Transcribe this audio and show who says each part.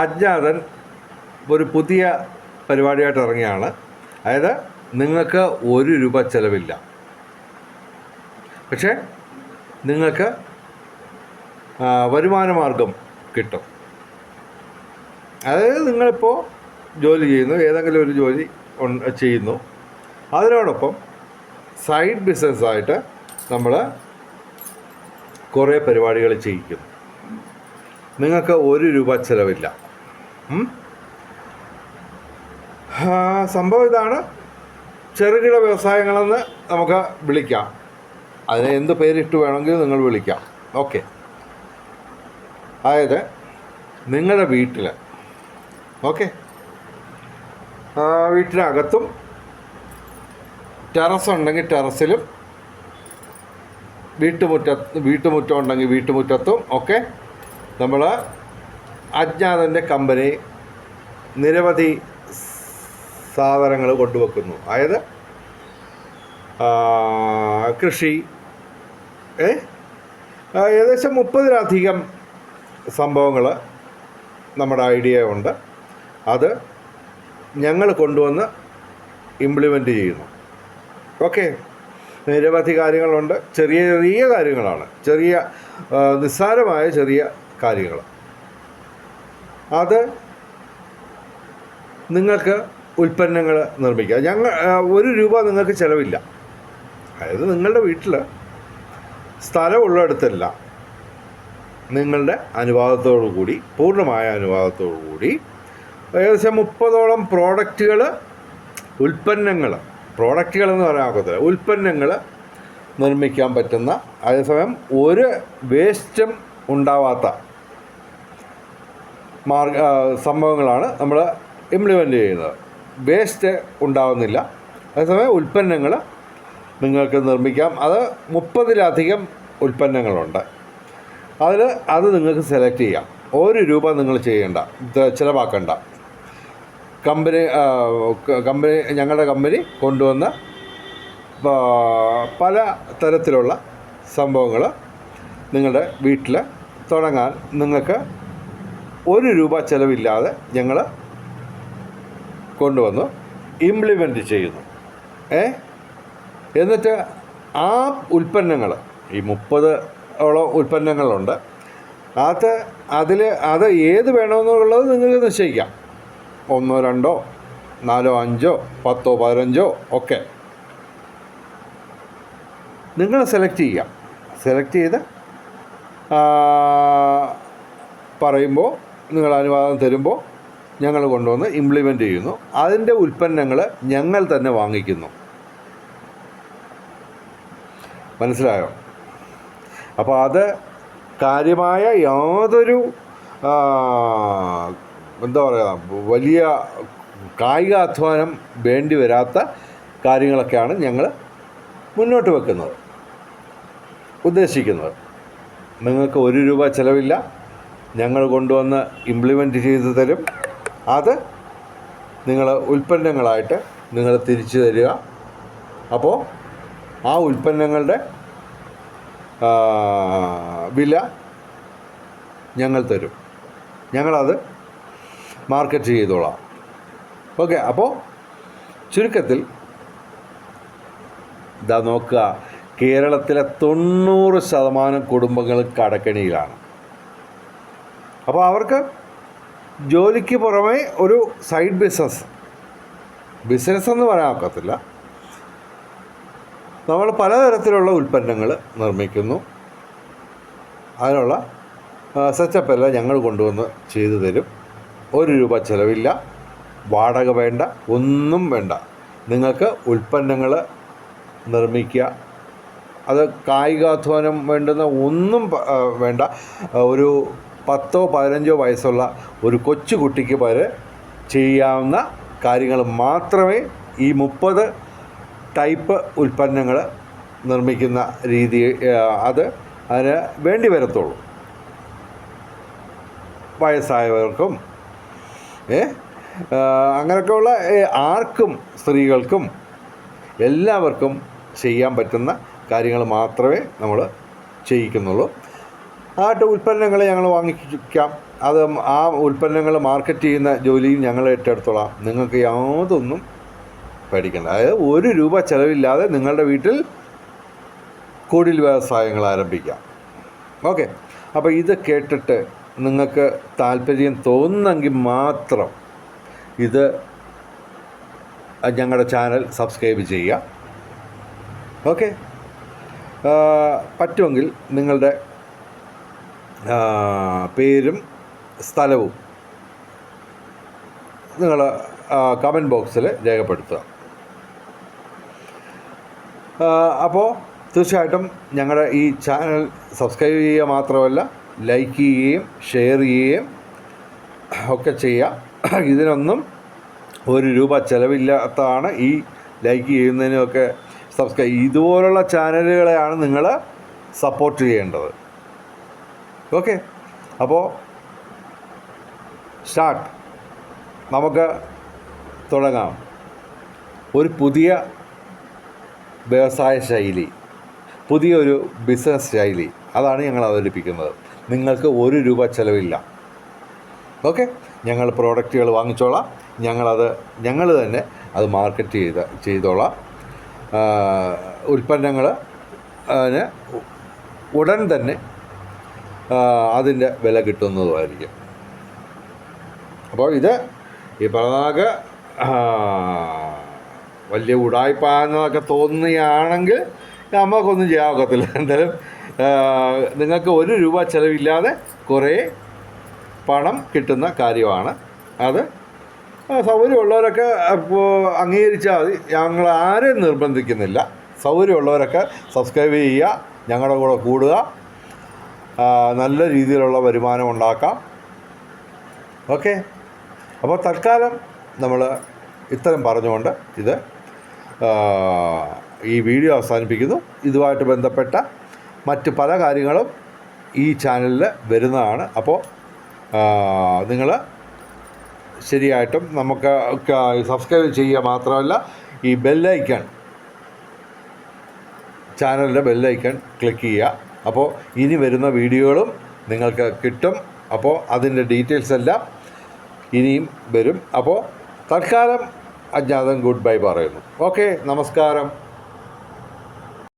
Speaker 1: അജ്ഞാതൻ ഒരു പുതിയ പരിപാടിയായിട്ട് ഇറങ്ങിയാണ്. അതായത് നിങ്ങൾക്ക് 1 രൂപ ചിലവില്ല, പക്ഷേ നിങ്ങൾക്ക് വരുമാന മാർഗം കിട്ടും. അതായത് നിങ്ങളിപ്പോൾ ജോലി ചെയ്യുന്നു, ഏതെങ്കിലും ഒരു ജോലി ചെയ്യുന്നു, അതിനോടൊപ്പം സൈഡ് ബിസിനസ്സായിട്ട് നമ്മൾ കുറേ പരിപാടികൾ ചെയ്യിക്കുന്നു. നിങ്ങൾക്ക് 1 രൂപ ചിലവില്ല. സംഭവം ഇതാണ്. ചെറുകിട വ്യവസായങ്ങളെന്ന് നമുക്ക് വിളിക്കാം. അതിന് എന്ത് പേരിട്ട് വേണമെങ്കിലും നിങ്ങൾ വിളിക്കാം. ഓക്കെ. അതായത് നിങ്ങളുടെ വീട്ടിൽ വീട്ടിനകത്തും ടെറസ് ഉണ്ടെങ്കിൽ ടെറസിലും, വീട്ടുമുറ്റം ഉണ്ടെങ്കിൽ വീട്ടുമുറ്റത്തും ഒക്കെ നമ്മൾ അജ്ഞാതൻ്റെ കമ്പനി നിരവധി സാധനങ്ങൾ കൊണ്ടുവെക്കുന്നു. അതായത് കൃഷി, ഏകദേശം 30-ലധികം സംഭവങ്ങൾ നമ്മുടെ ഐഡിയ ഉണ്ട്. അത് ഞങ്ങൾ കൊണ്ടുവന്ന് ഇംപ്ലിമെൻ്റ് ചെയ്യുന്നു. ഓക്കെ. നിരവധി കാര്യങ്ങളുണ്ട്. ചെറിയ ചെറിയ കാര്യങ്ങളാണ്, നിസ്സാരമായ ചെറിയ കാര്യങ്ങൾ. അത് നിങ്ങൾക്ക് ഉൽപ്പന്നങ്ങൾ നിർമ്മിക്കാം. 1 രൂപ നിങ്ങൾക്ക് ചിലവില്ല. അതായത് നിങ്ങളുടെ വീട്ടിൽ സ്ഥലമുള്ളിടത്തല്ല, നിങ്ങളുടെ അനുവാദത്തോടു കൂടി, പൂർണ്ണമായ അനുവാദത്തോടു കൂടി ഏകദേശം 30ഓളം പ്രോഡക്റ്റുകളെന്ന് പറയാൻ ഒക്കത്തില്ല, ഉൽപ്പന്നങ്ങൾ നിർമ്മിക്കാൻ പറ്റുന്ന, അതേസമയം ഒരു വേസ്റ്റും ഉണ്ടാവാത്ത സംഭവങ്ങളാണ് നമ്മൾ ഇംപ്ലിമെൻ്റ് ചെയ്യുന്നത്. വേസ്റ്റ് ഉണ്ടാവുന്നില്ല. അതേസമയം ഉൽപ്പന്നങ്ങൾ നിങ്ങൾക്ക് നിർമ്മിക്കാം. അത് 30-ലധികം ഉൽപ്പന്നങ്ങളുണ്ട്. അത് നിങ്ങൾക്ക് സെലക്ട് ചെയ്യാം. 1 രൂപ നിങ്ങൾ ചെയ്യേണ്ട, ചിലവാക്കണ്ട. ഞങ്ങളുടെ കമ്പനി കൊണ്ടുവന്ന പല തരത്തിലുള്ള സംഭവങ്ങൾ നിങ്ങളുടെ വീട്ടിൽ തുടങ്ങാൻ നിങ്ങൾക്ക് 1 രൂപ ചിലവില്ലാതെ ഞങ്ങൾ കൊണ്ടുവന്ന് ഇംപ്ലിമെൻ്റ് ചെയ്യുന്നു. എന്നിട്ട് ആ ഉൽപ്പന്നങ്ങൾ, ഈ 30ഓളം ഉൽപ്പന്നങ്ങളുണ്ട്, അത് ഏത് വേണമെന്നുള്ളത് നിങ്ങൾക്ക് നിശ്ചയിക്കാം. 1, 2, 4, 5, 10, 15 ഒക്കെ നിങ്ങൾ സെലക്ട് ചെയ്യാം. സെലക്ട് ചെയ്ത് പറയുമ്പോൾ, നിങ്ങൾ അനുവാദം തരുമ്പോൾ ഞങ്ങൾ കൊണ്ടുവന്ന് ഇംപ്ലിമെൻ്റ് ചെയ്യുന്നു. അതിൻ്റെ ഉൽപ്പന്നങ്ങൾ ഞങ്ങൾ തന്നെ വാങ്ങിക്കുന്നു. മനസ്സിലായോ? അപ്പോൾ അത് കാര്യമായ യാതൊരു വലിയ കായികാധ്വാനം വേണ്ടി വരാത്ത കാര്യങ്ങളൊക്കെയാണ് ഞങ്ങൾ മുന്നോട്ട് വെക്കുന്നത്, ഉദ്ദേശിക്കുന്നത്. നിങ്ങൾക്ക് 1 രൂപ ചിലവില്ല. ഞങ്ങൾ കൊണ്ടുവന്ന് ഇംപ്ലിമെൻ്റ് ചെയ്ത് തരും. അത് നിങ്ങൾ ഉൽപ്പന്നങ്ങളായിട്ട് നിങ്ങൾ തിരിച്ചു തരിക. അപ്പോൾ ആ ഉൽപ്പന്നങ്ങളുടെ വില ഞങ്ങൾ തരും. ഞങ്ങളത് മാർക്കറ്റ് ചെയ്തോളാം. ഓക്കെ. അപ്പോൾ ചുരുക്കത്തിൽ ഇതാ നോക്കുക, കേരളത്തിലെ 90% കുടുംബങ്ങൾ കടക്കെണിയിലാണ്. അപ്പോൾ അവർക്ക് ജോലിക്ക് പുറമെ ഒരു സൈഡ് ബിസിനസ് എന്ന് പറയാൻ ഒക്കത്തില്ല. നമ്മൾ പലതരത്തിലുള്ള ഉൽപ്പന്നങ്ങൾ നിർമ്മിക്കുന്നു. അതിനുള്ള സെറ്റപ്പെല്ലാം ഞങ്ങൾ കൊണ്ടുവന്ന് ചെയ്തു തരും. 1 രൂപ ചിലവില്ല. വാടക വേണ്ട, ഒന്നും വേണ്ട. നിങ്ങൾക്ക് ഉൽപ്പന്നങ്ങൾ നിർമ്മിക്കുക. അത് കായികാധ്വാനം വേണ്ടുന്ന ഒന്നും വേണ്ട. ഒരു 10 15 വയസ്സുള്ള ഒരു കൊച്ചു കുട്ടിക്ക് വരെ ചെയ്യാവുന്ന കാര്യങ്ങൾ മാത്രമേ ഈ 30 ടൈപ്പ് ഉൽപ്പന്നങ്ങൾ നിർമ്മിക്കുന്ന രീതി അതിന് വേണ്ടി വരത്തുള്ളൂ. വയസ്സായവർക്കും അങ്ങനെയൊക്കെയുള്ള ആർക്കും, സ്ത്രീകൾക്കും എല്ലാവർക്കും ചെയ്യാൻ പറ്റുന്ന കാര്യങ്ങൾ മാത്രമേ നമ്മൾ ചെയ്യിക്കുന്നുള്ളൂ. ഉൽപ്പന്നങ്ങൾ ഞങ്ങൾ വാങ്ങിക്കാം. അത് ആ ഉൽപ്പന്നങ്ങൾ മാർക്കറ്റ് ചെയ്യുന്ന ജോലിയും ഞങ്ങൾ ഏറ്റെടുത്തോളാം. നിങ്ങൾക്ക് യാതൊന്നും പേടിക്കേണ്ട. അതായത് 1 രൂപ ചിലവില്ലാതെ നിങ്ങളുടെ വീട്ടിൽ കുടിൽ വ്യവസായങ്ങൾ ആരംഭിക്കാം. ഓക്കെ, അപ്പോൾ ഇത് കേട്ടിട്ട് നിങ്ങൾക്ക് താല്പര്യം തോന്നുന്നെങ്കിൽ മാത്രം ഇത് ഞങ്ങളുടെ ചാനൽ സബ്സ്ക്രൈബ് ചെയ്യുക. ഓക്കെ, പറ്റുമെങ്കിൽ നിങ്ങളുടെ പേരും സ്ഥലവും നിങ്ങൾ കമൻറ്റ് ബോക്സിൽ രേഖപ്പെടുത്തുക. അപ്പോൾ തീർച്ചയായിട്ടും ഞങ്ങളുടെ ഈ ചാനൽ സബ്സ്ക്രൈബ് ചെയ്യുക മാത്രമല്ല ലൈക്ക് ചെയ്യുകയും ഷെയർ ചെയ്യുകയും ഒക്കെ ചെയ്യുക. ഇതിനൊന്നും 1 രൂപ ചിലവില്ലാത്തതാണ് ഈ ലൈക്ക് ചെയ്യുന്നതിനൊക്കെ സബ്സ്ക്രൈബ്. ഇതുപോലുള്ള ചാനലുകളെയാണ് നിങ്ങൾ സപ്പോർട്ട് ചെയ്യേണ്ടത്. ഓക്കെ, അപ്പോൾ സ്റ്റാർട്ട്, നമുക്ക് തുടങ്ങാം. ഒരു പുതിയ വ്യവസായ ശൈലി, പുതിയൊരു ബിസിനസ് ശൈലി, അതാണ് ഞങ്ങൾ അവതരിപ്പിക്കുന്നത്. നിങ്ങൾക്ക് 1 രൂപ ചിലവില്ല. ഓക്കെ, ഞങ്ങൾ പ്രോഡക്റ്റുകൾ വാങ്ങിച്ചോളാം, ഞങ്ങൾ തന്നെ അത് മാർക്കറ്റ് ചെയ്തോളാം. ഉൽപ്പന്നങ്ങൾ അതിന് ഉടൻ തന്നെ അതിൻ്റെ വില കിട്ടുന്നതുമായിരിക്കും. അപ്പോൾ ഇത് ഈ പറഞ്ഞ വലിയ ഉടായ്പാന്നൊക്കെ തോന്നുകയാണെങ്കിൽ നമുക്കൊന്നും ചെയ്യാൻ ഒക്കത്തില്ല. എന്തായാലും നിങ്ങൾക്ക് 1 രൂപ ചിലവില്ലാതെ കുറേ പണം കിട്ടുന്ന കാര്യമാണ്. അത് സൗകര്യമുള്ളവരൊക്കെ അപ്പോൾ അംഗീകരിച്ചാൽ മതി. ഞങ്ങൾ ആരെയും നിർബന്ധിക്കുന്നില്ല. സൗകര്യമുള്ളവരൊക്കെ സബ്സ്ക്രൈബ് ചെയ്യുക, ഞങ്ങളുടെ കൂടെ കൂടുക, നല്ല രീതിയിലുള്ള വരുമാനം ഉണ്ടാക്കാം. ഓക്കെ, അപ്പോൾ തൽക്കാലം നമ്മൾ ഇത്തരം പറഞ്ഞുകൊണ്ട് ഈ വീഡിയോ അവസാനിപ്പിക്കുന്നു. ഇതുമായിട്ട് ബന്ധപ്പെട്ട മറ്റ് പല കാര്യങ്ങളും ഈ ചാനലിൽ വരുന്നതാണ്. അപ്പോൾ നിങ്ങൾ ശരിയായിട്ടും നമുക്ക് സബ്സ്ക്രൈബ് ചെയ്യുക മാത്രമല്ല ഈ ബെല്ലൈക്കൺ, ചാനലിൻ്റെ ബെല്ലൈക്കൺ ക്ലിക്ക് ചെയ്യുക. അപ്പോൾ ഇനി വരുന്ന വീഡിയോകളും നിങ്ങൾക്ക് കിട്ടും. അപ്പോൾ അതിൻ്റെ ഡീറ്റെയിൽസ് എല്ലാം ഇനിയും വരും. അപ്പോൾ തൽക്കാലം അജ്ഞാതൻ ഗുഡ് ബൈ പറയുന്നു. ഓക്കെ, നമസ്കാരം.